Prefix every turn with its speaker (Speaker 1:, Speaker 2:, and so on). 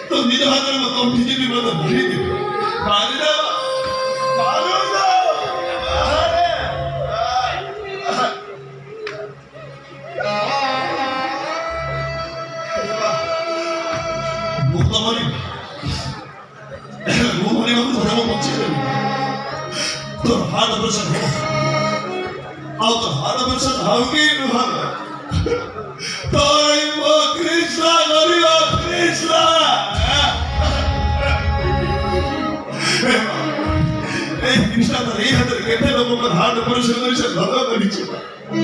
Speaker 1: तो निज हाथ में तो बिजली में तो भरी थी मारना मारोगा मुक्तमणि मुक्तमणि हम तो हम पक्षी तो हाथ बरसन हो और तो हाथ बरसन हाउगी नुहार तो वो कृष्णा गरियो कृष्णा कृष्णा तो नहीं है तो कहते लोगों का हाथ बरसन बरसन भगवान बनी चुका